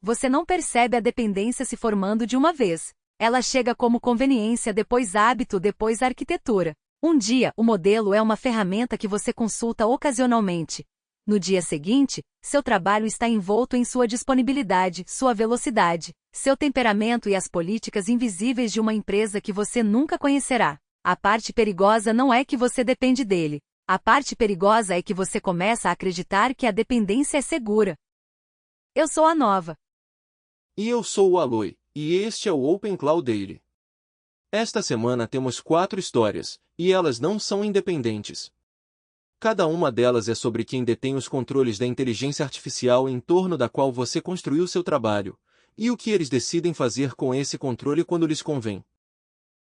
Você não percebe a dependência se formando de uma vez. Ela chega como conveniência, depois hábito, depois arquitetura. Um dia, o modelo é uma ferramenta que você consulta ocasionalmente. No dia seguinte, seu trabalho está envolto em sua disponibilidade, sua velocidade, seu temperamento e as políticas invisíveis de uma empresa que você nunca conhecerá. A parte perigosa não é que você depende dele. A parte perigosa é que você começa a acreditar que a dependência é segura. Eu sou a Nova. E eu sou o Aloy, e este é o Open Cloud Daily. Esta semana temos 4 histórias, e elas não são independentes. Cada uma delas é sobre quem detém os controles da inteligência artificial em torno da qual você construiu seu trabalho, e o que eles decidem fazer com esse controle quando lhes convém.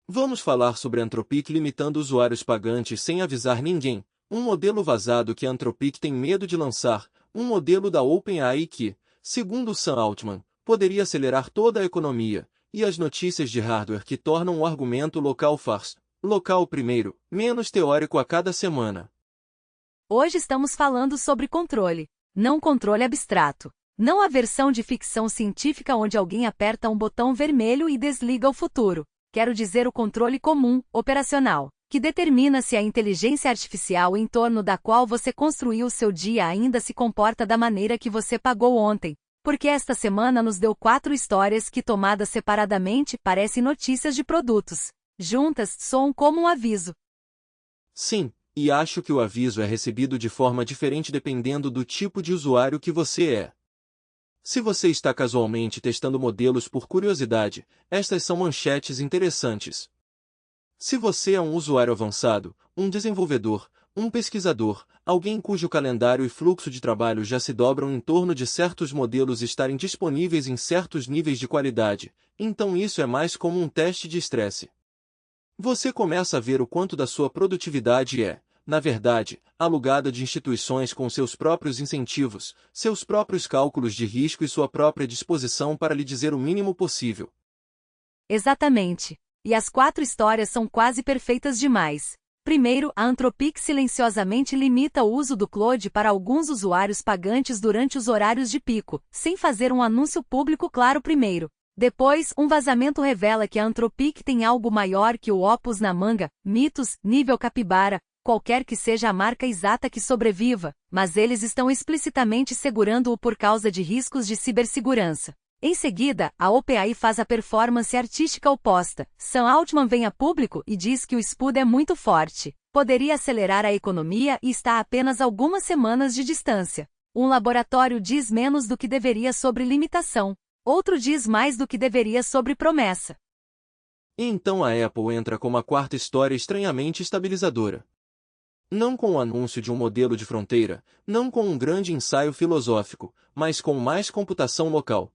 Vamos falar sobre a Anthropic limitando usuários pagantes sem avisar ninguém, um modelo vazado que a Anthropic tem medo de lançar, um modelo da OpenAI que, segundo Sam Altman, poderia acelerar toda a economia, e as notícias de hardware que tornam o argumento local first, local primeiro, menos teórico a cada semana. Hoje estamos falando sobre controle, não controle abstrato. Não a versão de ficção científica onde alguém aperta um botão vermelho e desliga o futuro. Quero dizer o controle comum, operacional, que determina se a inteligência artificial em torno da qual você construiu seu dia ainda se comporta da maneira que você pagou ontem. Porque esta semana nos deu 4 histórias que, tomadas separadamente, parecem notícias de produtos. Juntas, soam como um aviso. Sim, e acho que o aviso é recebido de forma diferente dependendo do tipo de usuário que você é. Se você está casualmente testando modelos por curiosidade, estas são manchetes interessantes. Se você é um usuário avançado, um desenvolvedor, um pesquisador, alguém cujo calendário e fluxo de trabalho já se dobram em torno de certos modelos estarem disponíveis em certos níveis de qualidade, então isso é mais como um teste de estresse. Você começa a ver o quanto da sua produtividade é, na verdade, alugada de instituições com seus próprios incentivos, seus próprios cálculos de risco e sua própria disposição para lhe dizer o mínimo possível. Exatamente. E as 4 histórias são quase perfeitas demais. Primeiro, a Anthropic silenciosamente limita o uso do Claude para alguns usuários pagantes durante os horários de pico, sem fazer um anúncio público claro primeiro. Depois, um vazamento revela que a Anthropic tem algo maior que o Opus na manga, mitos, nível capibara, qualquer que seja a marca exata que sobreviva, mas eles estão explicitamente segurando-o por causa de riscos de cibersegurança. Em seguida, a OpenAI faz a performance artística oposta. Sam Altman vem a público e diz que o SPUD é muito forte, poderia acelerar a economia e está a apenas algumas semanas de distância. Um laboratório diz menos do que deveria sobre limitação, outro diz mais do que deveria sobre promessa. E então a Apple entra com uma 4ª história estranhamente estabilizadora. Não com o anúncio de um modelo de fronteira, não com um grande ensaio filosófico, mas com mais computação local.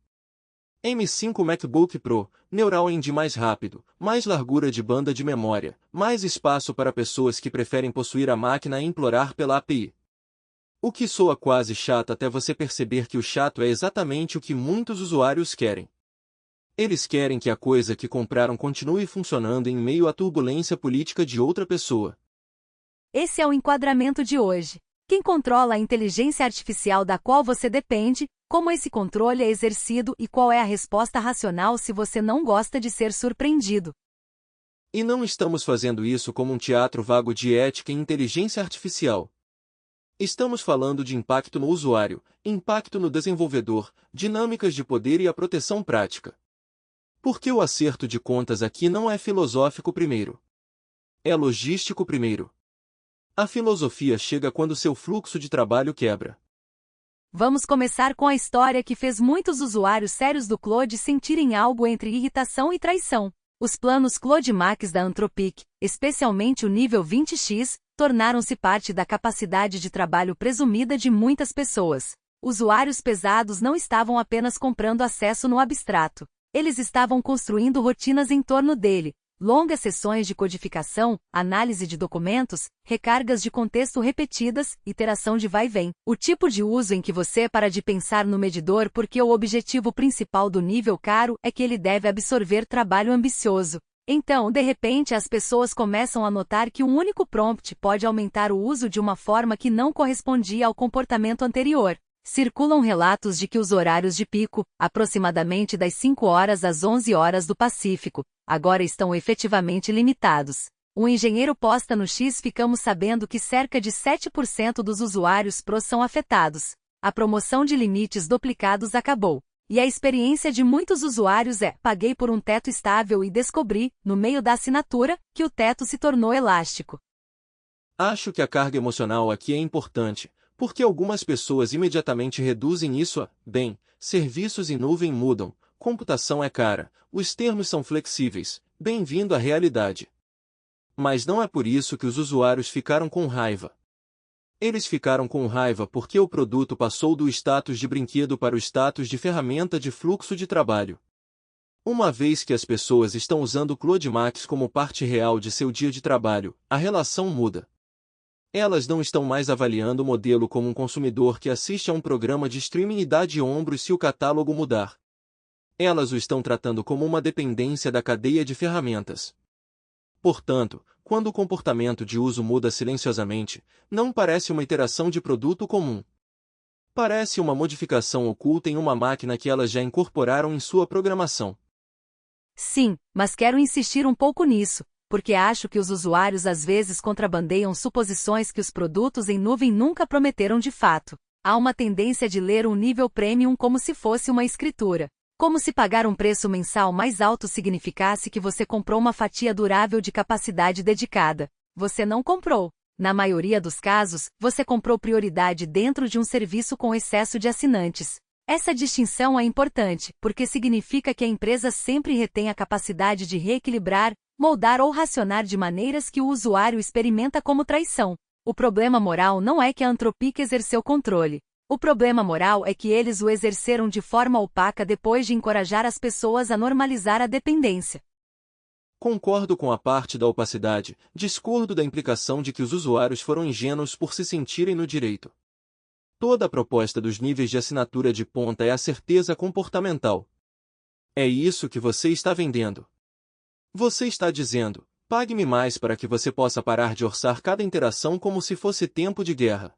M5 MacBook Pro, Neural Engine mais rápido, mais largura de banda de memória, mais espaço para pessoas que preferem possuir a máquina e implorar pela API. O que soa quase chato até você perceber que o chato é exatamente o que muitos usuários querem. Eles querem que a coisa que compraram continue funcionando em meio à turbulência política de outra pessoa. Esse é o enquadramento de hoje. Quem controla a inteligência artificial da qual você depende, como esse controle é exercido e qual é a resposta racional se você não gosta de ser surpreendido. E não estamos fazendo isso como um teatro vago de ética e inteligência artificial. Estamos falando de impacto no usuário, impacto no desenvolvedor, dinâmicas de poder e a proteção prática. Porque o acerto de contas aqui não é filosófico primeiro. É logístico primeiro. A filosofia chega quando seu fluxo de trabalho quebra. Vamos começar com a história que fez muitos usuários sérios do Claude sentirem algo entre irritação e traição. Os planos Claude Max da Anthropic, especialmente o nível 20x, tornaram-se parte da capacidade de trabalho presumida de muitas pessoas. Usuários pesados não estavam apenas comprando acesso no abstrato. Eles estavam construindo rotinas em torno dele. Longas sessões de codificação, análise de documentos, recargas de contexto repetidas, iteração de vai e vem. O tipo de uso em que você para de pensar no medidor porque o objetivo principal do nível caro é que ele deve absorver trabalho ambicioso. Então, de repente as pessoas começam a notar que um único prompt pode aumentar o uso de uma forma que não correspondia ao comportamento anterior. Circulam relatos de que os horários de pico, aproximadamente das 5 horas às 11 horas do Pacífico, agora estão efetivamente limitados. Um engenheiro posta no X. Ficamos sabendo que cerca de 7% dos usuários Pro são afetados. A promoção de limites duplicados acabou. E a experiência de muitos usuários é: paguei por um teto estável e descobri, no meio da assinatura, que o teto se tornou elástico. Acho que a carga emocional aqui é importante, porque algumas pessoas imediatamente reduzem isso a, bem, serviços em nuvem mudam, computação é cara, os termos são flexíveis, bem-vindo à realidade. Mas não é por isso que os usuários ficaram com raiva. Eles ficaram com raiva porque o produto passou do status de brinquedo para o status de ferramenta de fluxo de trabalho. Uma vez que as pessoas estão usando o Claude Max como parte real de seu dia de trabalho, a relação muda. Elas não estão mais avaliando o modelo como um consumidor que assiste a um programa de streaming e dá de ombros se o catálogo mudar. Elas o estão tratando como uma dependência da cadeia de ferramentas. Portanto, quando o comportamento de uso muda silenciosamente, não parece uma iteração de produto comum. Parece uma modificação oculta em uma máquina que elas já incorporaram em sua programação. Sim, mas quero insistir um pouco nisso, porque acho que os usuários às vezes contrabandeiam suposições que os produtos em nuvem nunca prometeram de fato. Há uma tendência de ler um nível premium como se fosse uma escritura. Como se pagar um preço mensal mais alto significasse que você comprou uma fatia durável de capacidade dedicada. Você não comprou. Na maioria dos casos, você comprou prioridade dentro de um serviço com excesso de assinantes. Essa distinção é importante, porque significa que a empresa sempre retém a capacidade de reequilibrar, moldar ou racionar de maneiras que o usuário experimenta como traição. O problema moral não é que a Anthropic exerceu controle. O problema moral é que eles o exerceram de forma opaca depois de encorajar as pessoas a normalizar a dependência. Concordo com a parte da opacidade, discordo da implicação de que os usuários foram ingênuos por se sentirem no direito. Toda a proposta dos níveis de assinatura de ponta é a certeza comportamental. É isso que você está vendendo. Você está dizendo, pague-me mais para que você possa parar de orçar cada interação como se fosse tempo de guerra.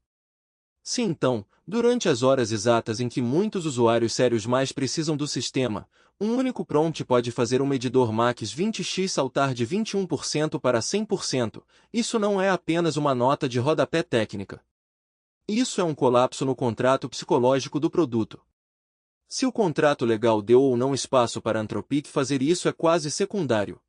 Se então, durante as horas exatas em que muitos usuários sérios mais precisam do sistema, um único prompt pode fazer um medidor Max 20x saltar de 21% para 100%, isso não é apenas uma nota de rodapé técnica. Isso é um colapso no contrato psicológico do produto. Se o contrato legal deu ou não espaço para a Anthropic fazer isso é quase secundário.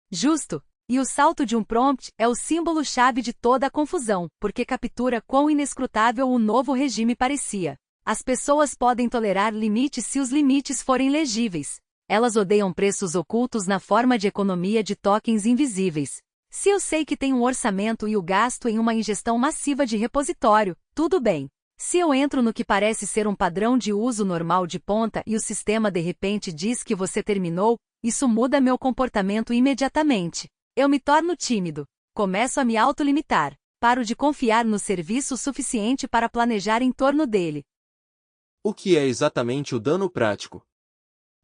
Justo. E o salto de um prompt é o símbolo-chave de toda a confusão, porque captura quão inescrutável o novo regime parecia. As pessoas podem tolerar limites se os limites forem legíveis. Elas odeiam preços ocultos na forma de economia de tokens invisíveis. Se eu sei que tenho um orçamento e o gasto em uma ingestão massiva de repositório, tudo bem. Se eu entro no que parece ser um padrão de uso normal de ponta e o sistema de repente diz que você terminou, isso muda meu comportamento imediatamente. Eu me torno tímido. Começo a me autolimitar. Paro de confiar no serviço o suficiente para planejar em torno dele. O que é exatamente o dano prático?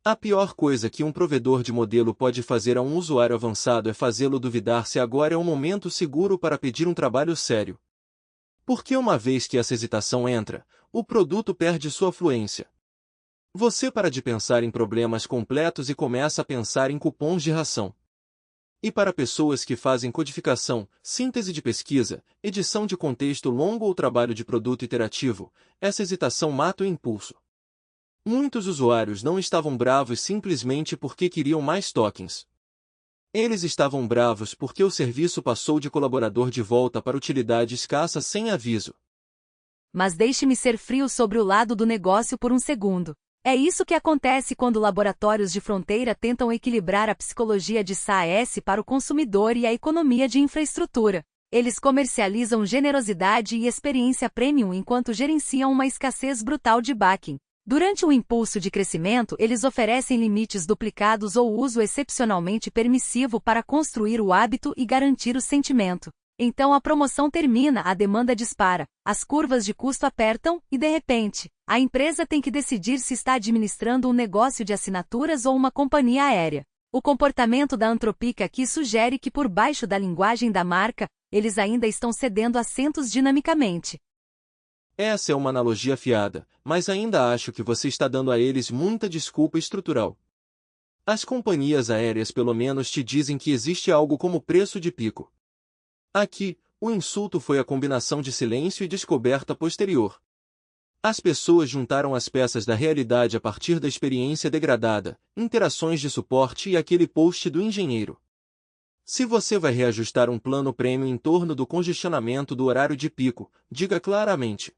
A pior coisa que um provedor de modelo pode fazer a um usuário avançado é fazê-lo duvidar se agora é um momento seguro para pedir um trabalho sério. Porque uma vez que essa hesitação entra, o produto perde sua fluência. Você para de pensar em problemas completos e começa a pensar em cupons de ração. E para pessoas que fazem codificação, síntese de pesquisa, edição de contexto longo ou trabalho de produto iterativo, essa hesitação mata o impulso. Muitos usuários não estavam bravos simplesmente porque queriam mais tokens. Eles estavam bravos porque o serviço passou de colaborador de volta para utilidade escassa sem aviso. Mas deixe-me ser frio sobre o lado do negócio por um segundo. É isso que acontece quando laboratórios de fronteira tentam equilibrar a psicologia de SaaS para o consumidor e a economia de infraestrutura. Eles comercializam generosidade e experiência premium enquanto gerenciam uma escassez brutal de backing. Durante o impulso de crescimento, eles oferecem limites duplicados ou uso excepcionalmente permissivo para construir o hábito e garantir o sentimento. Então a promoção termina, a demanda dispara, as curvas de custo apertam e, de repente, a empresa tem que decidir se está administrando um negócio de assinaturas ou uma companhia aérea. O comportamento da Anthropic aqui sugere que por baixo da linguagem da marca, eles ainda estão cedendo assentos dinamicamente. Essa é uma analogia afiada, mas ainda acho que você está dando a eles muita desculpa estrutural. As companhias aéreas pelo menos te dizem que existe algo como preço de pico. Aqui, o insulto foi a combinação de silêncio e descoberta posterior. As pessoas juntaram as peças da realidade a partir da experiência degradada, interações de suporte e aquele post do engenheiro. Se você vai reajustar um plano prêmio em torno do congestionamento do horário de pico, diga claramente.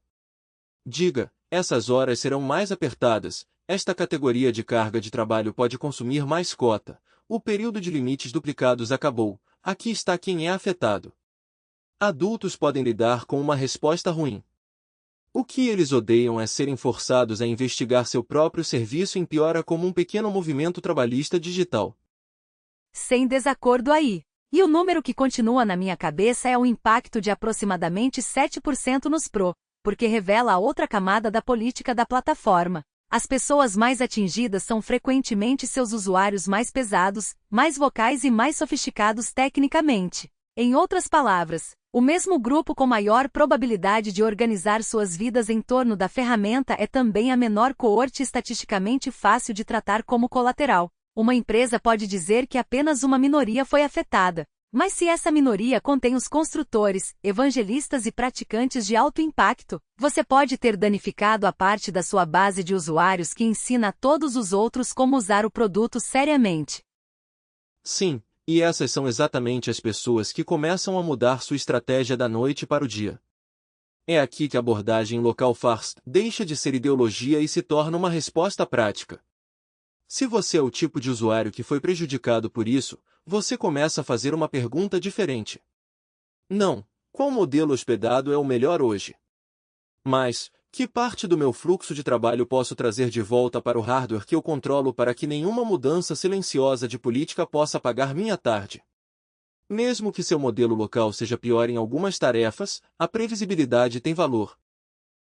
Diga, essas horas serão mais apertadas, esta categoria de carga de trabalho pode consumir mais cota, o período de limites duplicados acabou, aqui está quem é afetado. Adultos podem lidar com uma resposta ruim. O que eles odeiam é serem forçados a investigar seu próprio serviço em piora como um pequeno movimento trabalhista digital. Sem desacordo aí. E o número que continua na minha cabeça é o impacto de aproximadamente 7% nos Pro, porque revela a outra camada da política da plataforma. As pessoas mais atingidas são frequentemente seus usuários mais pesados, mais vocais e mais sofisticados tecnicamente. Em outras palavras, o mesmo grupo com maior probabilidade de organizar suas vidas em torno da ferramenta é também a menor coorte estatisticamente fácil de tratar como colateral. Uma empresa pode dizer que apenas uma minoria foi afetada, mas se essa minoria contém os construtores, evangelistas e praticantes de alto impacto, você pode ter danificado a parte da sua base de usuários que ensina a todos os outros como usar o produto seriamente. Sim. E essas são exatamente as pessoas que começam a mudar sua estratégia da noite para o dia. É aqui que a abordagem local first deixa de ser ideologia e se torna uma resposta prática. Se você é o tipo de usuário que foi prejudicado por isso, você começa a fazer uma pergunta diferente. Não, qual modelo hospedado é o melhor hoje? Mas, que parte do meu fluxo de trabalho posso trazer de volta para o hardware que eu controlo para que nenhuma mudança silenciosa de política possa apagar minha tarde? Mesmo que seu modelo local seja pior em algumas tarefas, a previsibilidade tem valor.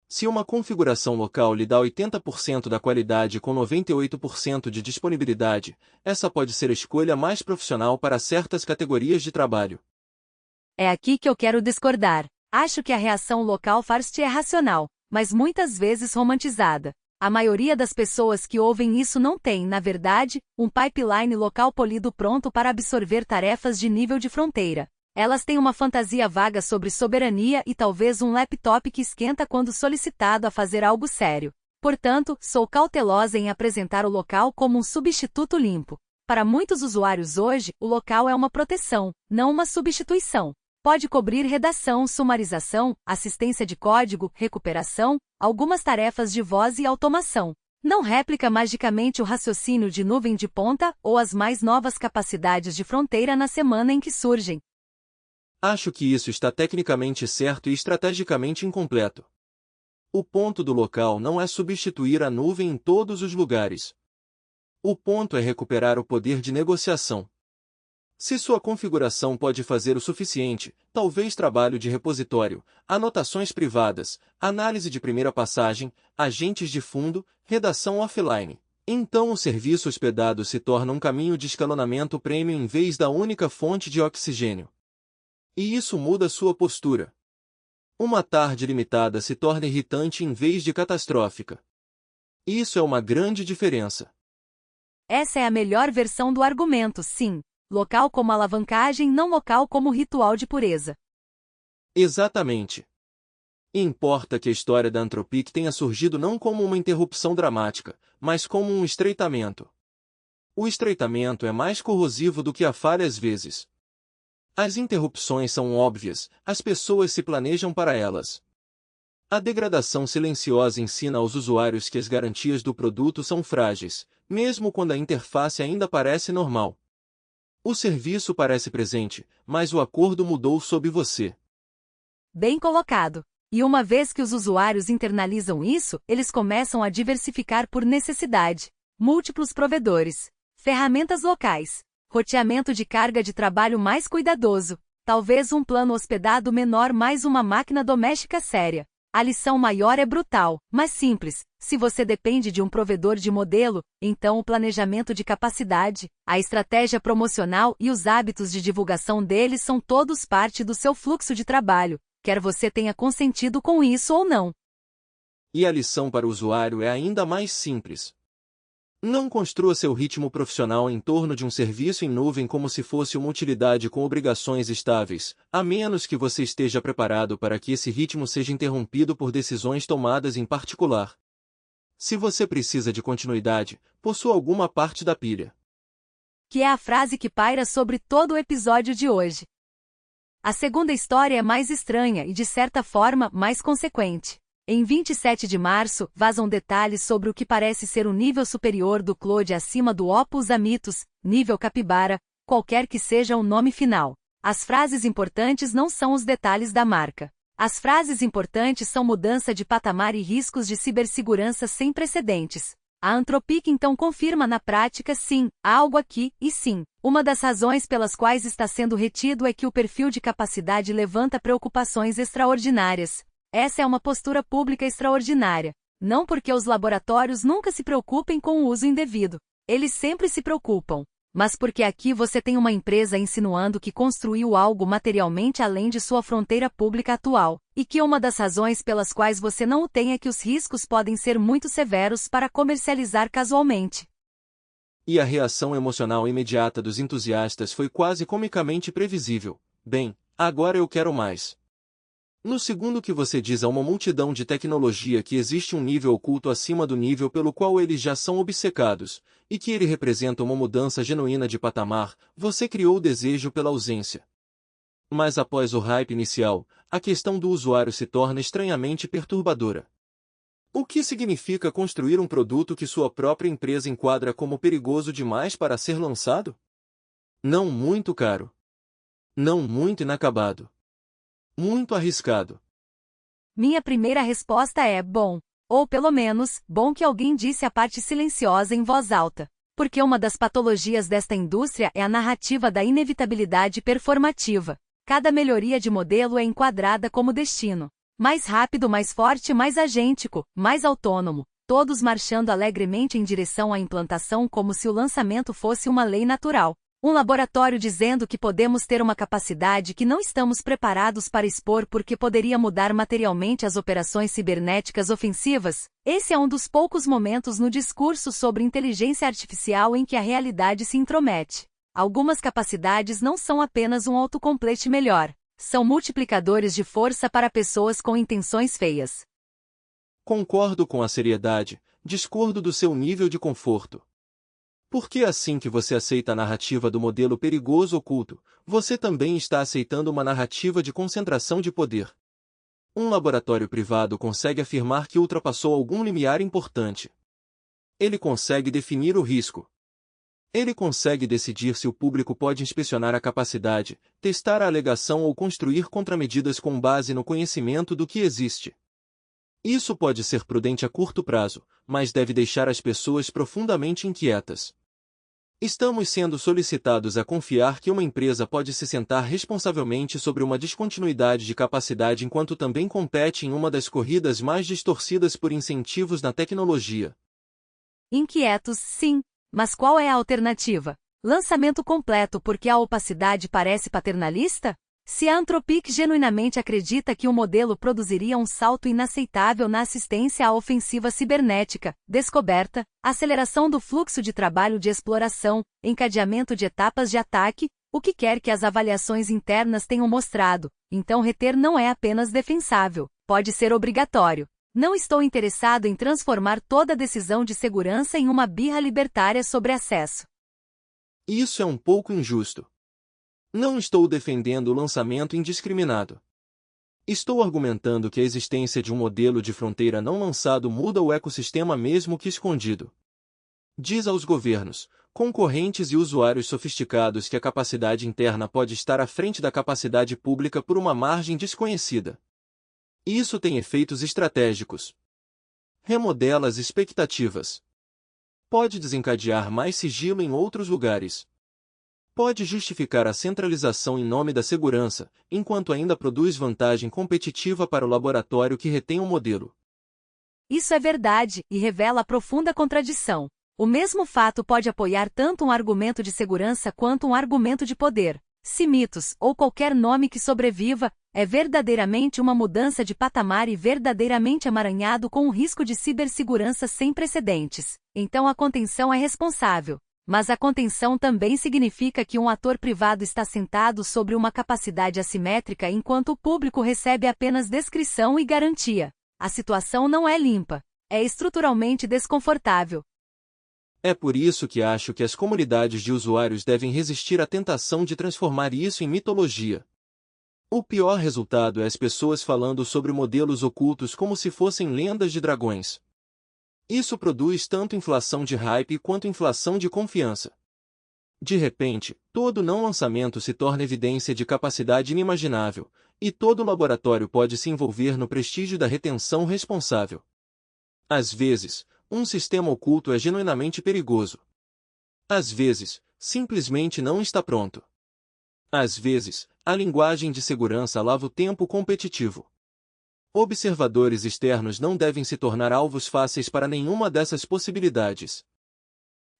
Se uma configuração local lhe dá 80% da qualidade com 98% de disponibilidade, essa pode ser a escolha mais profissional para certas categorias de trabalho. É aqui que eu quero discordar. Acho que a reação local first é racional, mas muitas vezes romantizada. A maioria das pessoas que ouvem isso não tem, na verdade, um pipeline local polido pronto para absorver tarefas de nível de fronteira. Elas têm uma fantasia vaga sobre soberania e talvez um laptop que esquenta quando solicitado a fazer algo sério. Portanto, sou cautelosa em apresentar o local como um substituto limpo. Para muitos usuários hoje, o local é uma proteção, não uma substituição. Pode cobrir redação, sumarização, assistência de código, recuperação, algumas tarefas de voz e automação. Não réplica magicamente o raciocínio de nuvem de ponta ou as mais novas capacidades de fronteira na semana em que surgem. Acho que isso está tecnicamente certo e estrategicamente incompleto. O ponto do local não é substituir a nuvem em todos os lugares. O ponto é recuperar o poder de negociação. Se sua configuração pode fazer o suficiente, talvez trabalho de repositório, anotações privadas, análise de primeira passagem, agentes de fundo, redação offline. Então o serviço hospedado se torna um caminho de escalonamento premium em vez da única fonte de oxigênio. E isso muda sua postura. Uma tarde limitada se torna irritante em vez de catastrófica. Isso é uma grande diferença. Essa é a melhor versão do argumento, sim. Local como alavancagem, não local como ritual de pureza. Exatamente. Importa que a história da Anthropic tenha surgido não como uma interrupção dramática, mas como um estreitamento. O estreitamento é mais corrosivo do que a falha às vezes. As interrupções são óbvias, as pessoas se planejam para elas. A degradação silenciosa ensina aos usuários que as garantias do produto são frágeis, mesmo quando a interface ainda parece normal. O serviço parece presente, mas o acordo mudou sob você. Bem colocado. E uma vez que os usuários internalizam isso, eles começam a diversificar por necessidade. Múltiplos provedores, ferramentas locais, roteamento de carga de trabalho mais cuidadoso, talvez um plano hospedado menor mais uma máquina doméstica séria. A lição maior é brutal, mas simples. Se você depende de um provedor de modelo, então o planejamento de capacidade, a estratégia promocional e os hábitos de divulgação deles são todos parte do seu fluxo de trabalho, quer você tenha consentido com isso ou não. E a lição para o usuário é ainda mais simples. Não construa seu ritmo profissional em torno de um serviço em nuvem como se fosse uma utilidade com obrigações estáveis, a menos que você esteja preparado para que esse ritmo seja interrompido por decisões tomadas em particular. Se você precisa de continuidade, possua alguma parte da pilha. Que é a frase que paira sobre todo o episódio de hoje. A segunda história é mais estranha e, de certa forma, mais consequente. Em 27 de março, vazam detalhes sobre o que parece ser o nível superior do Claude acima do Opus Amitus, nível Capybara, qualquer que seja o nome final. As frases importantes não são os detalhes da marca. As frases importantes são mudança de patamar e riscos de cibersegurança sem precedentes. A Anthropic então confirma na prática sim, há algo aqui, e sim. Uma das razões pelas quais está sendo retido é que o perfil de capacidade levanta preocupações extraordinárias. Essa é uma postura pública extraordinária. Não porque os laboratórios nunca se preocupem com o uso indevido. Eles sempre se preocupam. Mas porque aqui você tem uma empresa insinuando que construiu algo materialmente além de sua fronteira pública atual, e que uma das razões pelas quais você não o tem é que os riscos podem ser muito severos para comercializar casualmente. E a reação emocional imediata dos entusiastas foi quase comicamente previsível. Bem, agora eu quero mais. No segundo que você diz a uma multidão de tecnologia que existe um nível oculto acima do nível pelo qual eles já são obcecados, e que ele representa uma mudança genuína de patamar, você criou o desejo pela ausência. Mas após o hype inicial, a questão do usuário se torna estranhamente perturbadora. O que significa construir um produto que sua própria empresa enquadra como perigoso demais para ser lançado? Não muito caro. Não muito inacabado. Muito arriscado. Minha primeira resposta é bom. Ou pelo menos, bom que alguém disse a parte silenciosa em voz alta. Porque uma das patologias desta indústria é a narrativa da inevitabilidade performativa. Cada melhoria de modelo é enquadrada como destino. Mais rápido, mais forte, mais agêntico, mais autônomo. Todos marchando alegremente em direção à implantação como se o lançamento fosse uma lei natural. Um laboratório dizendo que podemos ter uma capacidade que não estamos preparados para expor porque poderia mudar materialmente as operações cibernéticas ofensivas. Esse é um dos poucos momentos no discurso sobre inteligência artificial em que a realidade se intromete. Algumas capacidades não são apenas um autocomplete melhor. São multiplicadores de força para pessoas com intenções feias. Concordo com a seriedade, discordo do seu nível de conforto. Porque assim que você aceita a narrativa do modelo perigoso oculto, você também está aceitando uma narrativa de concentração de poder. Um laboratório privado consegue afirmar que ultrapassou algum limiar importante. Ele consegue definir o risco. Ele consegue decidir se o público pode inspecionar a capacidade, testar a alegação ou construir contramedidas com base no conhecimento do que existe. Isso pode ser prudente a curto prazo, mas deve deixar as pessoas profundamente inquietas. Estamos sendo solicitados a confiar que uma empresa pode se sentar responsavelmente sobre uma descontinuidade de capacidade enquanto também compete em uma das corridas mais distorcidas por incentivos na tecnologia. Inquietos, sim. Mas qual é a alternativa? Lançamento completo porque a opacidade parece paternalista? Se a Anthropic genuinamente acredita que o modelo produziria um salto inaceitável na assistência à ofensiva cibernética, descoberta, aceleração do fluxo de trabalho de exploração, encadeamento de etapas de ataque, o que quer que as avaliações internas tenham mostrado, então reter não é apenas defensável, pode ser obrigatório. Não estou interessado em transformar toda decisão de segurança em uma birra libertária sobre acesso. Isso é um pouco injusto. Não estou defendendo o lançamento indiscriminado. Estou argumentando que a existência de um modelo de fronteira não lançado muda o ecossistema mesmo que escondido. Diz aos governos, concorrentes e usuários sofisticados que a capacidade interna pode estar à frente da capacidade pública por uma margem desconhecida. Isso tem efeitos estratégicos. Remodela as expectativas. Pode desencadear mais sigilo em outros lugares. Pode justificar a centralização em nome da segurança, enquanto ainda produz vantagem competitiva para o laboratório que retém o modelo. Isso é verdade, e revela a profunda contradição. O mesmo fato pode apoiar tanto um argumento de segurança quanto um argumento de poder. Cimitos, ou qualquer nome que sobreviva, é verdadeiramente uma mudança de patamar e verdadeiramente amaranhado com um risco de cibersegurança sem precedentes. Então a contenção é responsável. Mas a contenção também significa que um ator privado está sentado sobre uma capacidade assimétrica enquanto o público recebe apenas descrição e garantia. A situação não é limpa. É estruturalmente desconfortável. É por isso que acho que as comunidades de usuários devem resistir à tentação de transformar isso em mitologia. O pior resultado é as pessoas falando sobre modelos ocultos como se fossem lendas de dragões. Isso produz tanto inflação de hype quanto inflação de confiança. De repente, todo não lançamento se torna evidência de capacidade inimaginável, e todo laboratório pode se envolver no prestígio da retenção responsável. Às vezes, um sistema oculto é genuinamente perigoso. Às vezes, simplesmente não está pronto. Às vezes, a linguagem de segurança lava o tempo competitivo. Observadores externos não devem se tornar alvos fáceis para nenhuma dessas possibilidades.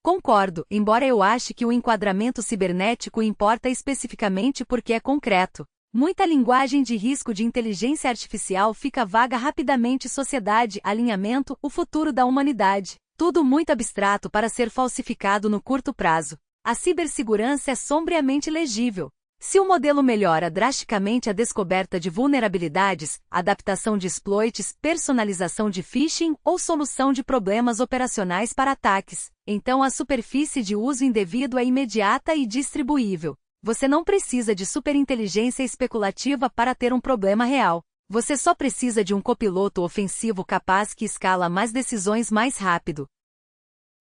Concordo, embora eu ache que o enquadramento cibernético importa especificamente porque é concreto. Muita linguagem de risco de inteligência artificial fica vaga rapidamente. Sociedade, alinhamento, o futuro da humanidade. Tudo muito abstrato para ser falsificado no curto prazo. A cibersegurança é sombriamente legível. Se o modelo melhora drasticamente a descoberta de vulnerabilidades, adaptação de exploits, personalização de phishing ou solução de problemas operacionais para ataques, então a superfície de uso indevido é imediata e distribuível. Você não precisa de superinteligência especulativa para ter um problema real. Você só precisa de um copiloto ofensivo capaz que escala mais decisões mais rápido.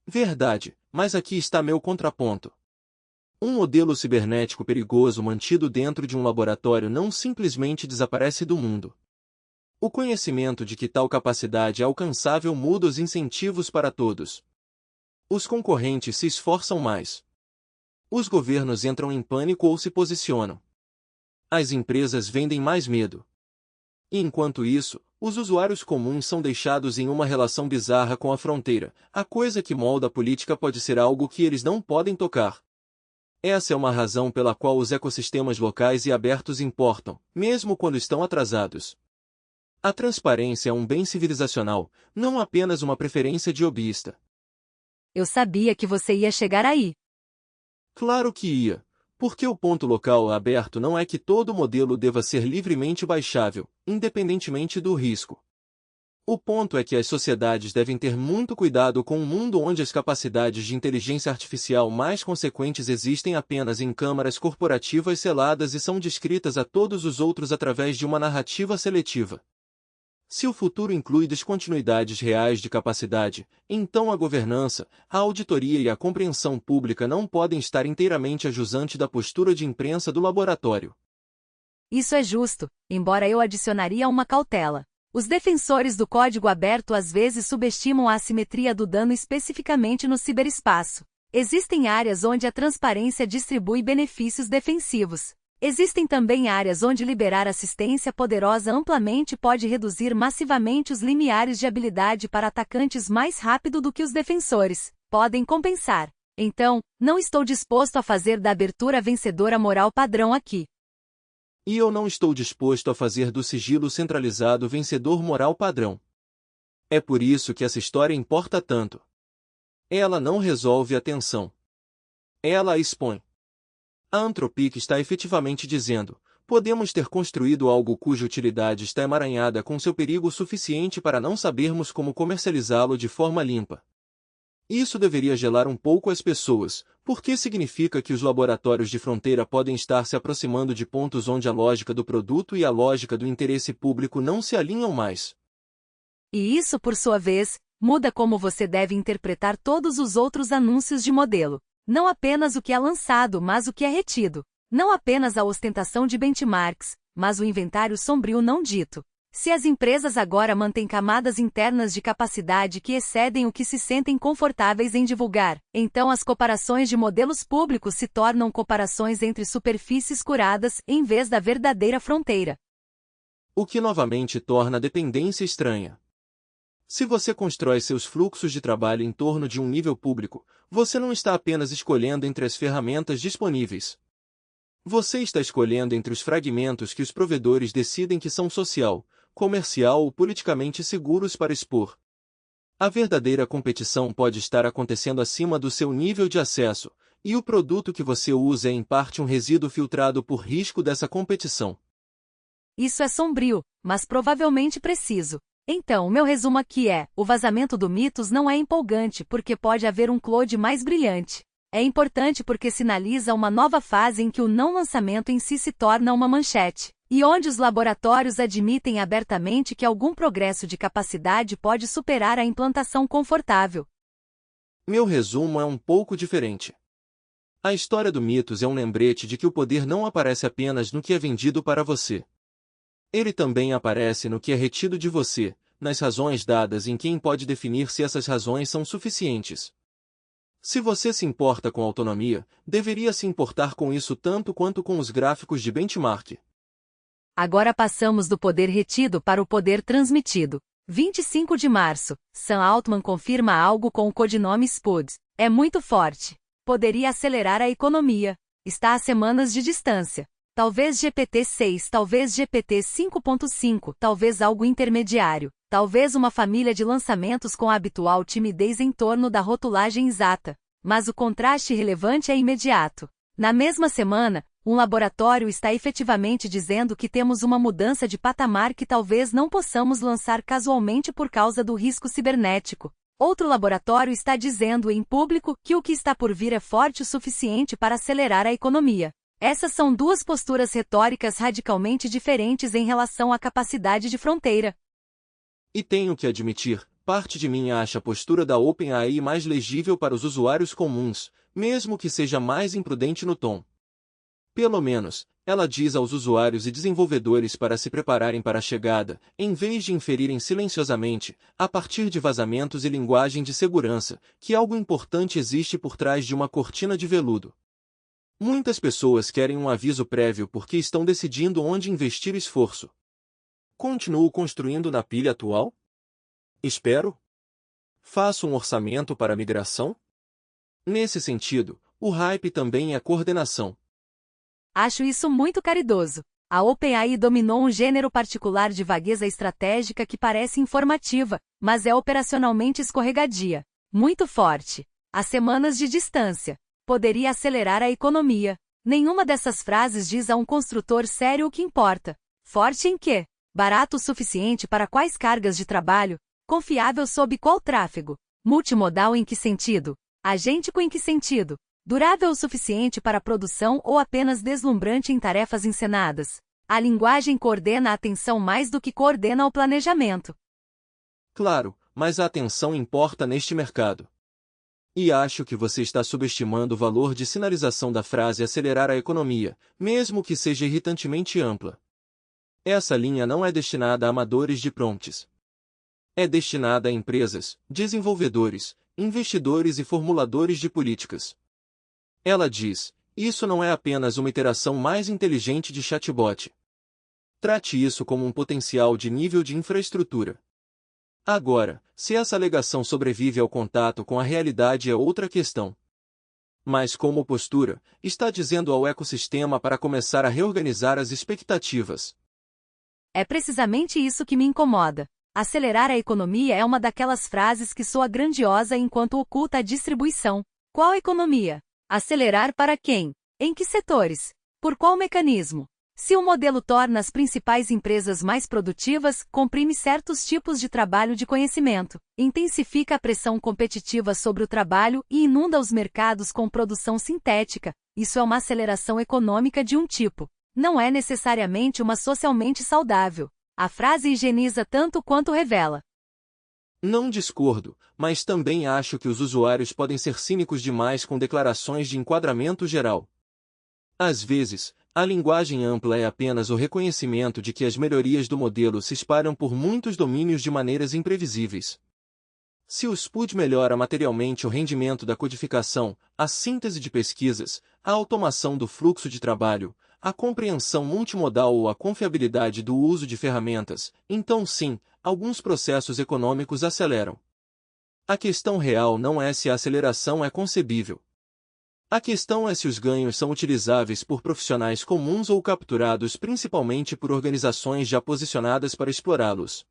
Verdade, mas aqui está meu contraponto. Um modelo cibernético perigoso mantido dentro de um laboratório não simplesmente desaparece do mundo. O conhecimento de que tal capacidade é alcançável muda os incentivos para todos. Os concorrentes se esforçam mais. Os governos entram em pânico ou se posicionam. As empresas vendem mais medo. E enquanto isso, os usuários comuns são deixados em uma relação bizarra com a fronteira. A coisa que molda a política pode ser algo que eles não podem tocar. Essa é uma razão pela qual os ecossistemas locais e abertos importam, mesmo quando estão atrasados. A transparência é um bem civilizacional, não apenas uma preferência de hobbyista. Eu sabia que você ia chegar aí. Claro que ia, porque o ponto local aberto não é que todo modelo deva ser livremente baixável, independentemente do risco. O ponto é que as sociedades devem ter muito cuidado com um mundo onde as capacidades de inteligência artificial mais consequentes existem apenas em câmaras corporativas seladas e são descritas a todos os outros através de uma narrativa seletiva. Se o futuro inclui descontinuidades reais de capacidade, então a governança, a auditoria e a compreensão pública não podem estar inteiramente a jusante da postura de imprensa do laboratório. Isso é justo, embora eu adicionaria uma cautela. Os defensores do código aberto às vezes subestimam a assimetria do dano especificamente no ciberespaço. Existem áreas onde a transparência distribui benefícios defensivos. Existem também áreas onde liberar assistência poderosa amplamente pode reduzir massivamente os limiares de habilidade para atacantes mais rápido do que os defensores podem compensar. Então, não estou disposto a fazer da abertura vencedora moral padrão aqui. E eu não estou disposto a fazer do sigilo centralizado vencedor moral padrão. É por isso que essa história importa tanto. Ela não resolve a tensão. Ela a expõe. A Anthropic está efetivamente dizendo: podemos ter construído algo cuja utilidade está emaranhada com seu perigo suficiente para não sabermos como comercializá-lo de forma limpa. Isso deveria gelar um pouco as pessoas, porque significa que os laboratórios de fronteira podem estar se aproximando de pontos onde a lógica do produto e a lógica do interesse público não se alinham mais. E isso, por sua vez, muda como você deve interpretar todos os outros anúncios de modelo. Não apenas o que é lançado, mas o que é retido. Não apenas a ostentação de benchmarks, mas o inventário sombrio não dito. Se as empresas agora mantêm camadas internas de capacidade que excedem o que se sentem confortáveis em divulgar, então as comparações de modelos públicos se tornam comparações entre superfícies curadas em vez da verdadeira fronteira. O que novamente torna a dependência estranha. Se você constrói seus fluxos de trabalho em torno de um nível público, você não está apenas escolhendo entre as ferramentas disponíveis. Você está escolhendo entre os fragmentos que os provedores decidem que são social, comercial ou politicamente seguros para expor. A verdadeira competição pode estar acontecendo acima do seu nível de acesso, e o produto que você usa é em parte um resíduo filtrado por risco dessa competição. Isso é sombrio, mas provavelmente preciso. Então, meu resumo aqui é: o vazamento do Mitos não é empolgante porque pode haver um Claude mais brilhante. É importante porque sinaliza uma nova fase em que o não-lançamento em si se torna uma manchete, e onde os laboratórios admitem abertamente que algum progresso de capacidade pode superar a implantação confortável. Meu resumo é um pouco diferente. A história do Mitos é um lembrete de que o poder não aparece apenas no que é vendido para você. Ele também aparece no que é retido de você, nas razões dadas em quem pode definir se essas razões são suficientes. Se você se importa com autonomia, deveria se importar com isso tanto quanto com os gráficos de benchmark. Agora passamos do poder retido para o poder transmitido. 25 de março, Sam Altman confirma algo com o codinome SPUD. É muito forte. Poderia acelerar a economia. Está a semanas de distância. Talvez GPT-6, talvez GPT 5.5, talvez algo intermediário. Talvez uma família de lançamentos com a habitual timidez em torno da rotulagem exata. Mas o contraste relevante é imediato. Na mesma semana, um laboratório está efetivamente dizendo que temos uma mudança de patamar que talvez não possamos lançar casualmente por causa do risco cibernético. Outro laboratório está dizendo em público que o que está por vir é forte o suficiente para acelerar a economia. Essas são duas posturas retóricas radicalmente diferentes em relação à capacidade de fronteira. E tenho que admitir, parte de mim acha a postura da OpenAI mais legível para os usuários comuns, mesmo que seja mais imprudente no tom. Pelo menos, ela diz aos usuários e desenvolvedores para se prepararem para a chegada, em vez de inferirem silenciosamente, a partir de vazamentos e linguagem de segurança, que algo importante existe por trás de uma cortina de veludo. Muitas pessoas querem um aviso prévio porque estão decidindo onde investir esforço. Continuo construindo na pilha atual? Espero? Faço um orçamento para a migração? Nesse sentido, o hype também é coordenação. Acho isso muito caridoso. A OpenAI dominou um gênero particular de vagueza estratégica que parece informativa, mas é operacionalmente escorregadia. Muito forte. Há semanas de distância. Poderia acelerar a economia. Nenhuma dessas frases diz a um construtor sério o que importa. Forte em quê? Barato o suficiente para quais cargas de trabalho? Confiável sob qual tráfego? Multimodal em que sentido? Agêntico em que sentido? Durável o suficiente para a produção ou apenas deslumbrante em tarefas encenadas? A linguagem coordena a atenção mais do que coordena o planejamento. Claro, mas a atenção importa neste mercado. E acho que você está subestimando o valor de sinalização da frase acelerar a economia, mesmo que seja irritantemente ampla. Essa linha não é destinada a amadores de prompts. É destinada a empresas, desenvolvedores, investidores e formuladores de políticas. Ela diz: isso não é apenas uma iteração mais inteligente de chatbot. Trate isso como um potencial de nível de infraestrutura. Agora, se essa alegação sobrevive ao contato com a realidade é outra questão. Mas como postura, está dizendo ao ecossistema para começar a reorganizar as expectativas. É precisamente isso que me incomoda. Acelerar a economia é uma daquelas frases que soa grandiosa enquanto oculta a distribuição. Qual economia? Acelerar para quem? Em que setores? Por qual mecanismo? Se o modelo torna as principais empresas mais produtivas, comprime certos tipos de trabalho de conhecimento, intensifica a pressão competitiva sobre o trabalho e inunda os mercados com produção sintética, isso é uma aceleração econômica de um tipo. Não é necessariamente uma socialmente saudável. A frase higieniza tanto quanto revela. Não discordo, mas também acho que os usuários podem ser cínicos demais com declarações de enquadramento geral. Às vezes, a linguagem ampla é apenas o reconhecimento de que as melhorias do modelo se espalham por muitos domínios de maneiras imprevisíveis. Se o SPUD melhora materialmente o rendimento da codificação, a síntese de pesquisas, a automação do fluxo de trabalho, a compreensão multimodal ou a confiabilidade do uso de ferramentas, então sim, alguns processos econômicos aceleram. A questão real não é se a aceleração é concebível. A questão é se os ganhos são utilizáveis por profissionais comuns ou capturados principalmente por organizações já posicionadas para explorá-los.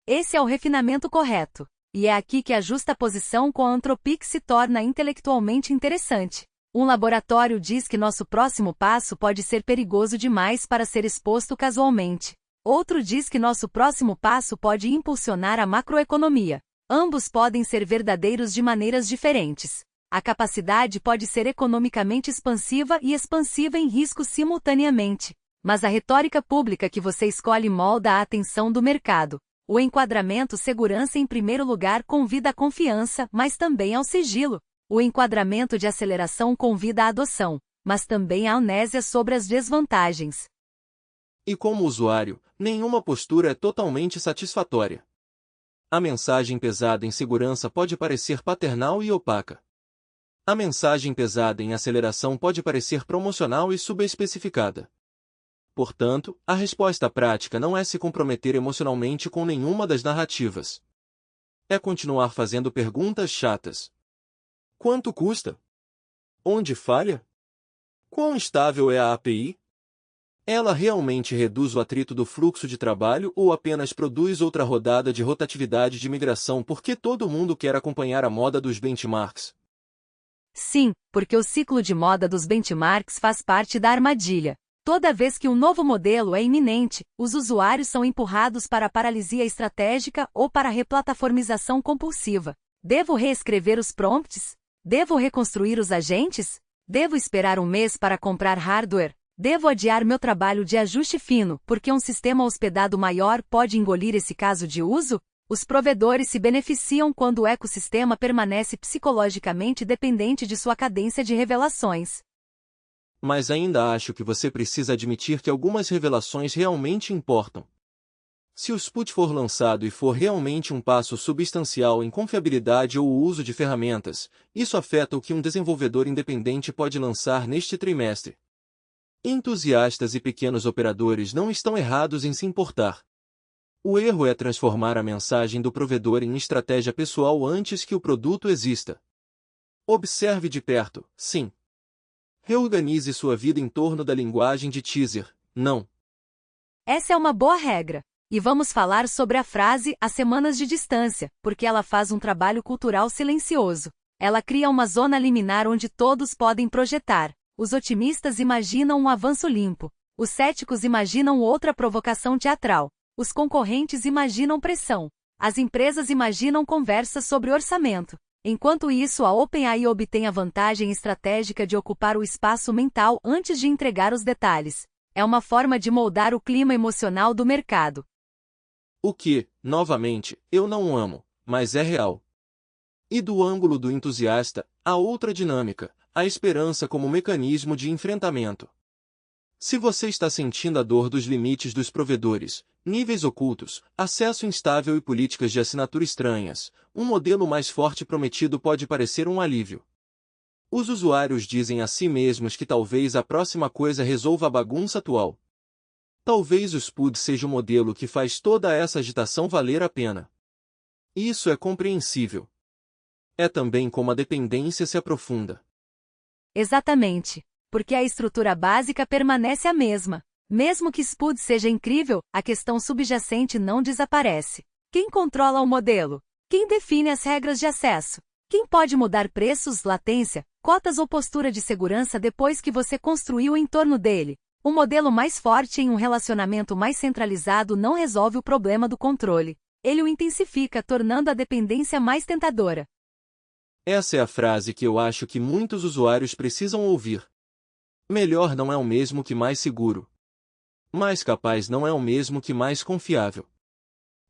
Esse é o refinamento correto. E é aqui que a justaposição com a Anthropic se torna intelectualmente interessante. Um laboratório diz que nosso próximo passo pode ser perigoso demais para ser exposto casualmente. Outro diz que nosso próximo passo pode impulsionar a macroeconomia. Ambos podem ser verdadeiros de maneiras diferentes. A capacidade pode ser economicamente expansiva e expansiva em risco simultaneamente. Mas a retórica pública que você escolhe molda a atenção do mercado. O enquadramento segurança em primeiro lugar convida à confiança, mas também ao sigilo. O enquadramento de aceleração convida à adoção, mas também à amnésia sobre as desvantagens. E como usuário, nenhuma postura é totalmente satisfatória. A mensagem pesada em segurança pode parecer paternal e opaca. A mensagem pesada em aceleração pode parecer promocional e subespecificada. Portanto, a resposta prática não é se comprometer emocionalmente com nenhuma das narrativas. É continuar fazendo perguntas chatas. Quanto custa? Onde falha? Quão estável é a API? Ela realmente reduz o atrito do fluxo de trabalho ou apenas produz outra rodada de rotatividade de migração porque todo mundo quer acompanhar a moda dos benchmarks? Sim, porque o ciclo de moda dos benchmarks faz parte da armadilha. Toda vez que um novo modelo é iminente, os usuários são empurrados para a paralisia estratégica ou para a replataformização compulsiva. Devo reescrever os prompts? Devo reconstruir os agentes? Devo esperar um mês para comprar hardware? Devo adiar meu trabalho de ajuste fino, porque um sistema hospedado maior pode engolir esse caso de uso? Os provedores se beneficiam quando o ecossistema permanece psicologicamente dependente de sua cadência de revelações. Mas ainda acho que você precisa admitir que algumas revelações realmente importam. Se o SPUT for lançado e for realmente um passo substancial em confiabilidade ou o uso de ferramentas, isso afeta o que um desenvolvedor independente pode lançar neste trimestre. Entusiastas e pequenos operadores não estão errados em se importar. O erro é transformar a mensagem do provedor em estratégia pessoal antes que o produto exista. Observe de perto, sim. Reorganize sua vida em torno da linguagem de teaser, não. Essa é uma boa regra. E vamos falar sobre a frase "as semanas de distância", porque ela faz um trabalho cultural silencioso. Ela cria uma zona liminar onde todos podem projetar. Os otimistas imaginam um avanço limpo. Os céticos imaginam outra provocação teatral. Os concorrentes imaginam pressão. As empresas imaginam conversas sobre orçamento. Enquanto isso, a OpenAI obtém a vantagem estratégica de ocupar o espaço mental antes de entregar os detalhes. É uma forma de moldar o clima emocional do mercado. O que, novamente, eu não amo, mas é real. E do ângulo do entusiasta, há outra dinâmica, a esperança como mecanismo de enfrentamento. Se você está sentindo a dor dos limites dos provedores, níveis ocultos, acesso instável e políticas de assinatura estranhas, um modelo mais forte prometido pode parecer um alívio. Os usuários dizem a si mesmos que talvez a próxima coisa resolva a bagunça atual. Talvez o SPUD seja o modelo que faz toda essa agitação valer a pena. Isso é compreensível. É também como a dependência se aprofunda. Exatamente. Porque a estrutura básica permanece a mesma. Mesmo que SPUD seja incrível, a questão subjacente não desaparece. Quem controla o modelo? Quem define as regras de acesso? Quem pode mudar preços, latência, cotas ou postura de segurança depois que você construiu em torno dele? Um modelo mais forte em um relacionamento mais centralizado não resolve o problema do controle. Ele o intensifica, tornando a dependência mais tentadora. Essa é a frase que eu acho que muitos usuários precisam ouvir. Melhor não é o mesmo que mais seguro. Mais capaz não é o mesmo que mais confiável.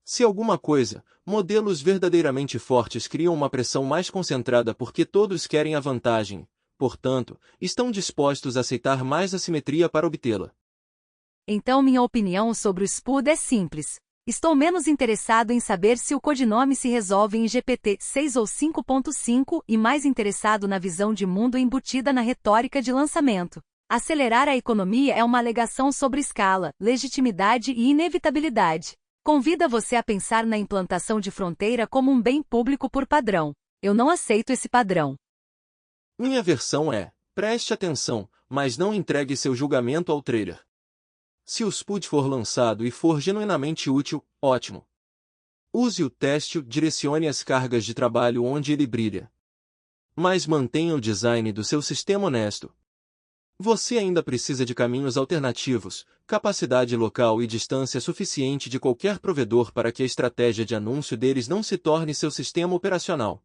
Se alguma coisa, modelos verdadeiramente fortes criam uma pressão mais concentrada porque todos querem a vantagem, portanto, estão dispostos a aceitar mais assimetria para obtê-la. Então minha opinião sobre o SPUD é simples. Estou menos interessado em saber se o codinome se resolve em GPT-6 ou 5.5 e mais interessado na visão de mundo embutida na retórica de lançamento. Acelerar a economia é uma alegação sobre escala, legitimidade e inevitabilidade. Convida você a pensar na implantação de fronteira como um bem público por padrão. Eu não aceito esse padrão. Minha versão é: preste atenção, mas não entregue seu julgamento ao trailer. Se o SPUD for lançado e for genuinamente útil, ótimo. Use-o, teste-o, direcione as cargas de trabalho onde ele brilha. Mas mantenha o design do seu sistema honesto. Você ainda precisa de caminhos alternativos, capacidade local e distância suficiente de qualquer provedor para que a estratégia de anúncio deles não se torne seu sistema operacional.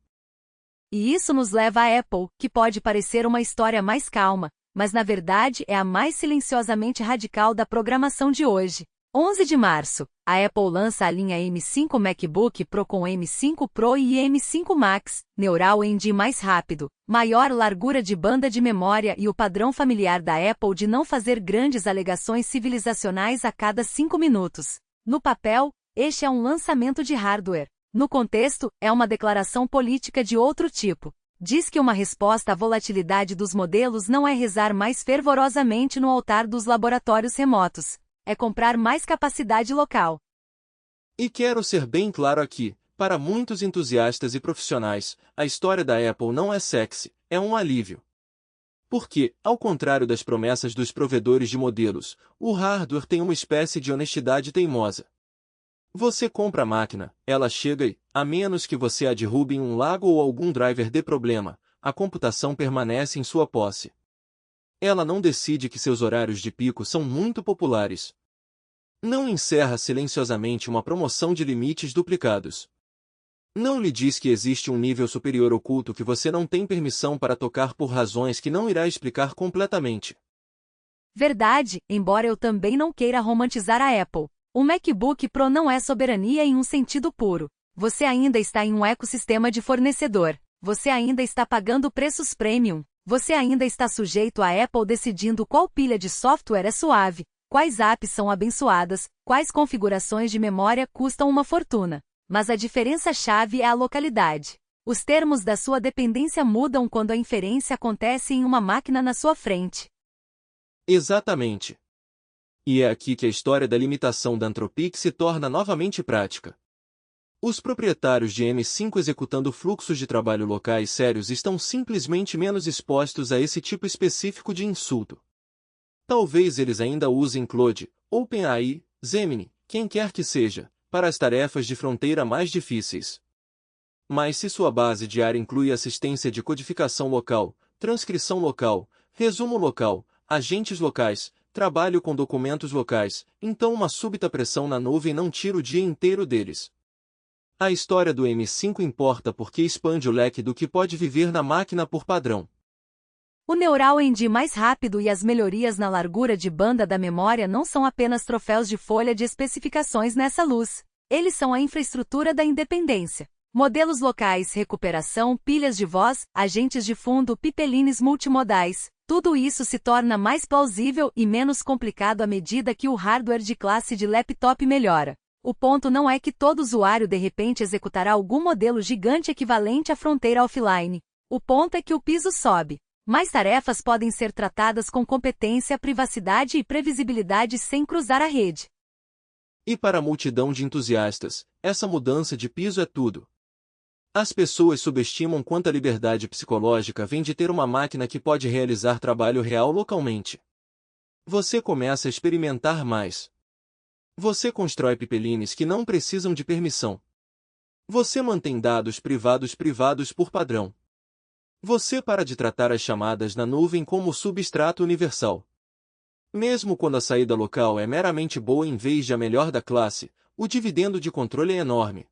E isso nos leva à Apple, que pode parecer uma história mais calma, mas na verdade é a mais silenciosamente radical da programação de hoje. 11 de março, a Apple lança a linha M5 MacBook Pro com M5 Pro e M5 Max, Neural Engine mais rápido, maior largura de banda de memória e o padrão familiar da Apple de não fazer grandes alegações civilizacionais a cada 5 minutos. No papel, este é um lançamento de hardware. No contexto, é uma declaração política de outro tipo. Diz que uma resposta à volatilidade dos modelos não é rezar mais fervorosamente no altar dos laboratórios remotos. É comprar mais capacidade local. E quero ser bem claro aqui, para muitos entusiastas e profissionais, a história da Apple não é sexy, é um alívio. Porque, ao contrário das promessas dos provedores de modelos, o hardware tem uma espécie de honestidade teimosa. Você compra a máquina, ela chega e, a menos que você a derrube em um lago ou algum driver dê problema, a computação permanece em sua posse. Ela não decide que seus horários de pico são muito populares. Não encerra silenciosamente uma promoção de limites duplicados. Não lhe diz que existe um nível superior oculto que você não tem permissão para tocar por razões que não irá explicar completamente. Verdade, embora eu também não queira romantizar a Apple. O MacBook Pro não é soberania em um sentido puro. Você ainda está em um ecossistema de fornecedor. Você ainda está pagando preços premium. Você ainda está sujeito à Apple decidindo qual pilha de software é suave, quais apps são abençoadas, quais configurações de memória custam uma fortuna. Mas a diferença-chave é a localidade. Os termos da sua dependência mudam quando a inferência acontece em uma máquina na sua frente. Exatamente. E é aqui que a história da limitação da Anthropic se torna novamente prática. Os proprietários de M5 executando fluxos de trabalho locais sérios estão simplesmente menos expostos a esse tipo específico de insulto. Talvez eles ainda usem Claude, OpenAI, Gemini, quem quer que seja, para as tarefas de fronteira mais difíceis. Mas se sua base de área inclui assistência de codificação local, transcrição local, resumo local, agentes locais, trabalho com documentos locais, então uma súbita pressão na nuvem não tira o dia inteiro deles. A história do M5 importa porque expande o leque do que pode viver na máquina por padrão. O Neural Engine mais rápido e as melhorias na largura de banda da memória não são apenas troféus de folha de especificações nessa luz. Eles são a infraestrutura da independência. Modelos locais, recuperação, pilhas de voz, agentes de fundo, pipelines multimodais. Tudo isso se torna mais plausível e menos complicado à medida que o hardware de classe de laptop melhora. O ponto não é que todo usuário de repente executará algum modelo gigante equivalente à fronteira offline. O ponto é que o piso sobe. Mais tarefas podem ser tratadas com competência, privacidade e previsibilidade sem cruzar a rede. E para a multidão de entusiastas, essa mudança de piso é tudo. As pessoas subestimam quanta liberdade psicológica vem de ter uma máquina que pode realizar trabalho real localmente. Você começa a experimentar mais. Você constrói pipelines que não precisam de permissão. Você mantém dados privados por padrão. Você para de tratar as chamadas na nuvem como substrato universal. Mesmo quando a saída local é meramente boa em vez de a melhor da classe, o dividendo de controle é enorme.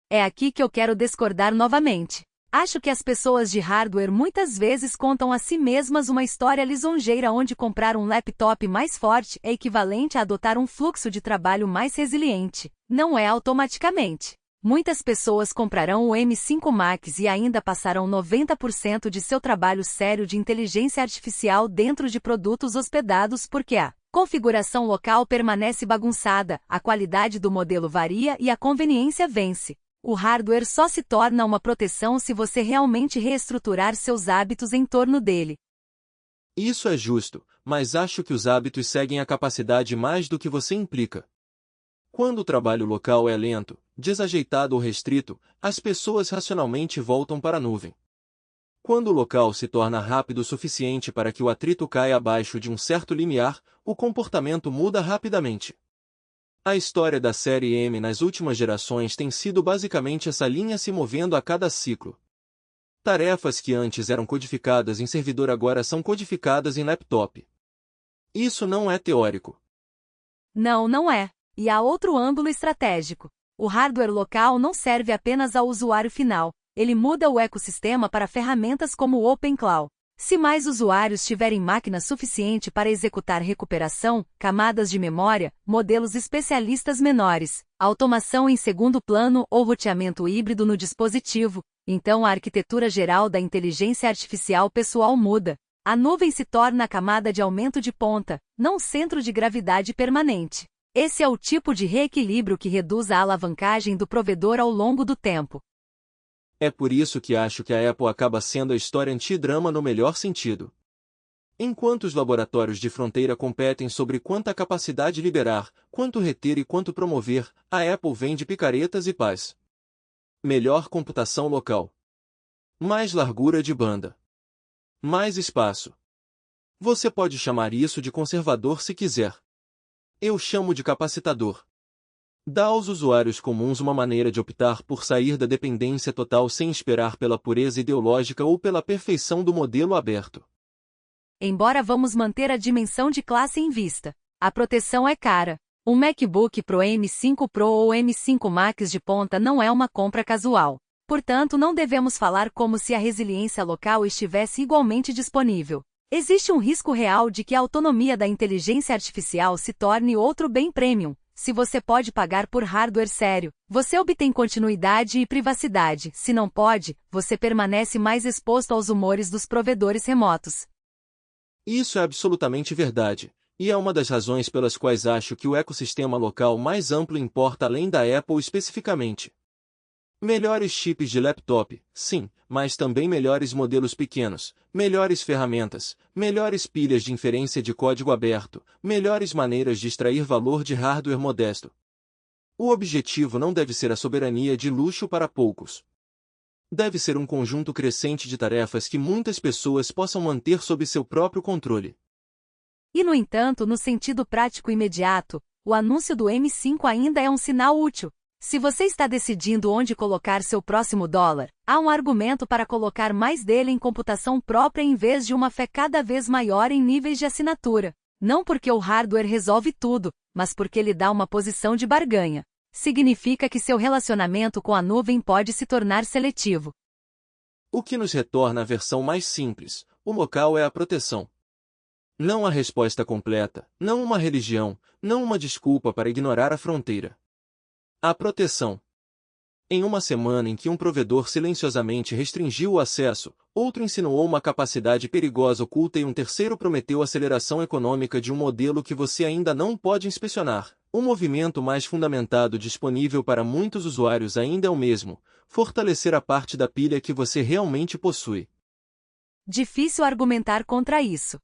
É aqui que eu quero discordar novamente. Acho que as pessoas de hardware muitas vezes contam a si mesmas uma história lisonjeira onde comprar um laptop mais forte é equivalente a adotar um fluxo de trabalho mais resiliente. Não é automaticamente. Muitas pessoas comprarão o M5 Max e ainda passarão 90% de seu trabalho sério de inteligência artificial dentro de produtos hospedados porque a configuração local permanece bagunçada, a qualidade do modelo varia e a conveniência vence. O hardware só se torna uma proteção se você realmente reestruturar seus hábitos em torno dele. Isso é justo, mas acho que os hábitos seguem a capacidade mais do que você implica. Quando o trabalho local é lento, desajeitado ou restrito, as pessoas racionalmente voltam para a nuvem. Quando o local se torna rápido o suficiente para que o atrito caia abaixo de um certo limiar, o comportamento muda rapidamente. A história da série M nas últimas gerações tem sido basicamente essa linha se movendo a cada ciclo. Tarefas que antes eram codificadas em servidor agora são codificadas em laptop. Isso não é teórico. Não, não é. E há outro ângulo estratégico. O hardware local não serve apenas ao usuário final. Ele muda o ecossistema para ferramentas como o OpenClaw. Se mais usuários tiverem máquina suficiente para executar recuperação, camadas de memória, modelos especialistas menores, automação em segundo plano ou roteamento híbrido no dispositivo, então a arquitetura geral da inteligência artificial pessoal muda. A nuvem se torna a camada de aumento de ponta, não centro de gravidade permanente. Esse é o tipo de reequilíbrio que reduz a alavancagem do provedor ao longo do tempo. É por isso que acho que a Apple acaba sendo a história anti-drama no melhor sentido. Enquanto os laboratórios de fronteira competem sobre quanta capacidade liberar, quanto reter e quanto promover, a Apple vende picaretas e paz. Melhor computação local. Mais largura de banda. Mais espaço. Você pode chamar isso de conservador se quiser. Eu chamo de capacitador. Dá aos usuários comuns uma maneira de optar por sair da dependência total sem esperar pela pureza ideológica ou pela perfeição do modelo aberto. Embora vamos manter a dimensão de classe em vista, a proteção é cara. Um MacBook Pro M5 Pro ou M5 Max de ponta não é uma compra casual. Portanto, não devemos falar como se a resiliência local estivesse igualmente disponível. Existe um risco real de que a autonomia da inteligência artificial se torne outro bem premium. Se você pode pagar por hardware sério, você obtém continuidade e privacidade. Se não pode, você permanece mais exposto aos humores dos provedores remotos. Isso é absolutamente verdade, e é uma das razões pelas quais acho que o ecossistema local mais amplo importa além da Apple especificamente. Melhores chips de laptop, sim, mas também melhores modelos pequenos, melhores ferramentas, melhores pilhas de inferência de código aberto, melhores maneiras de extrair valor de hardware modesto. O objetivo não deve ser a soberania de luxo para poucos. Deve ser um conjunto crescente de tarefas que muitas pessoas possam manter sob seu próprio controle. E no entanto, no sentido prático imediato, o anúncio do M5 ainda é um sinal útil. Se você está decidindo onde colocar seu próximo dólar, há um argumento para colocar mais dele em computação própria em vez de uma fé cada vez maior em níveis de assinatura. Não porque o hardware resolve tudo, mas porque lhe dá uma posição de barganha. Significa que seu relacionamento com a nuvem pode se tornar seletivo. O que nos retorna a versão mais simples, o local é a proteção. Não a resposta completa, não uma religião, não uma desculpa para ignorar a fronteira. A proteção. Em uma semana em que um provedor silenciosamente restringiu o acesso, outro insinuou uma capacidade perigosa oculta e um terceiro prometeu aceleração econômica de um modelo que você ainda não pode inspecionar. O movimento mais fundamentado disponível para muitos usuários ainda é o mesmo: fortalecer a parte da pilha que você realmente possui. Difícil argumentar contra isso.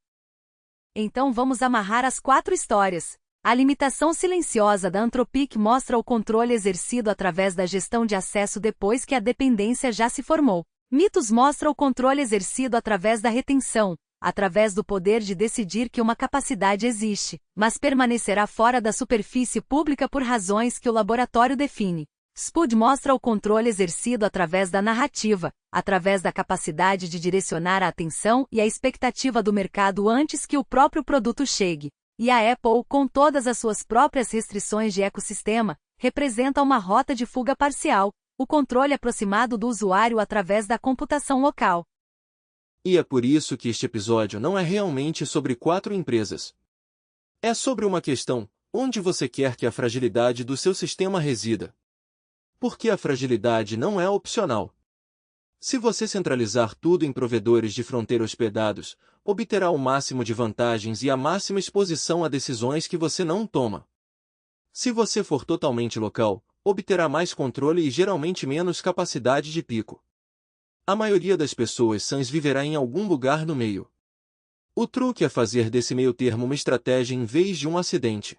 Então vamos amarrar as 4 histórias. A limitação silenciosa da Anthropic mostra o controle exercido através da gestão de acesso depois que a dependência já se formou. Mitos mostra o controle exercido através da retenção, através do poder de decidir que uma capacidade existe, mas permanecerá fora da superfície pública por razões que o laboratório define. Spud mostra o controle exercido através da narrativa, através da capacidade de direcionar a atenção e a expectativa do mercado antes que o próprio produto chegue. E a Apple, com todas as suas próprias restrições de ecossistema, representa uma rota de fuga parcial, o controle aproximado do usuário através da computação local. E é por isso que este episódio não é realmente sobre 4 empresas. É sobre uma questão: onde você quer que a fragilidade do seu sistema resida? Porque a fragilidade não é opcional. Se você centralizar tudo em provedores de fronteira hospedados, obterá o máximo de vantagens e a máxima exposição a decisões que você não toma. Se você for totalmente local, obterá mais controle e geralmente menos capacidade de pico. A maioria das pessoas sãs viverá em algum lugar no meio. O truque é fazer desse meio termo uma estratégia em vez de um acidente.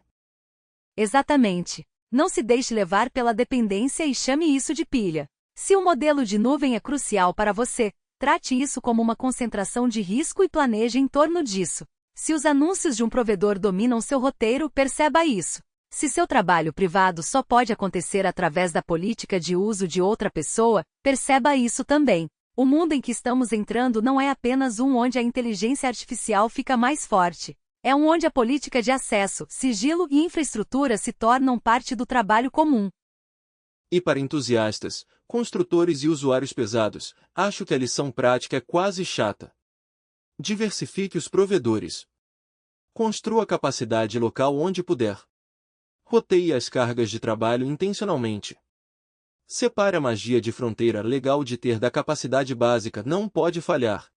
Exatamente. Não se deixe levar pela dependência e chame isso de pilha. Se o modelo de nuvem é crucial para você, trate isso como uma concentração de risco e planeje em torno disso. Se os anúncios de um provedor dominam seu roteiro, perceba isso. Se seu trabalho privado só pode acontecer através da política de uso de outra pessoa, perceba isso também. O mundo em que estamos entrando não é apenas um onde a inteligência artificial fica mais forte. É um onde a política de acesso, sigilo e infraestrutura se tornam parte do trabalho comum. E para entusiastas, construtores e usuários pesados, acho que a lição prática é quase chata. Diversifique os provedores. Construa capacidade local onde puder. Roteie as cargas de trabalho intencionalmente. Separe a magia de fronteira legal de ter da capacidade básica não pode falhar.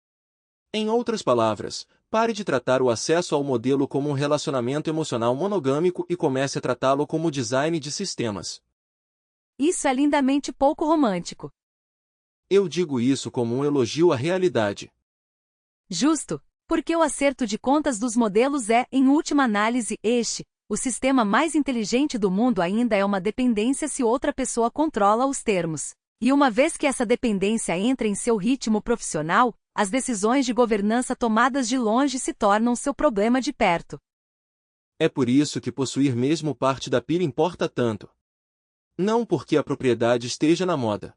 Em outras palavras, pare de tratar o acesso ao modelo como um relacionamento emocional monogâmico e comece a tratá-lo como design de sistemas. Isso é lindamente pouco romântico. Eu digo isso como um elogio à realidade. Justo, porque o acerto de contas dos modelos é, em última análise, o sistema mais inteligente do mundo ainda é uma dependência se outra pessoa controla os termos. E uma vez que essa dependência entra em seu ritmo profissional, as decisões de governança tomadas de longe se tornam seu problema de perto. É por isso que possuir mesmo parte da pilha importa tanto. Não porque a propriedade esteja na moda.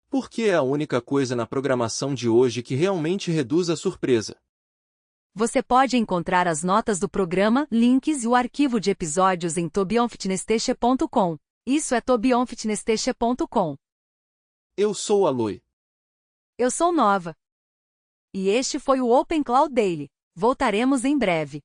Porque é a única coisa na programação de hoje que realmente reduz a surpresa. Você pode encontrar as notas do programa, links e o arquivo de episódios em tobionfitnesstech.com. Isso é tobionfitnesstech.com. Eu sou a Lui. Eu sou Nova. E este foi o Open Cloud Daily. Voltaremos em breve.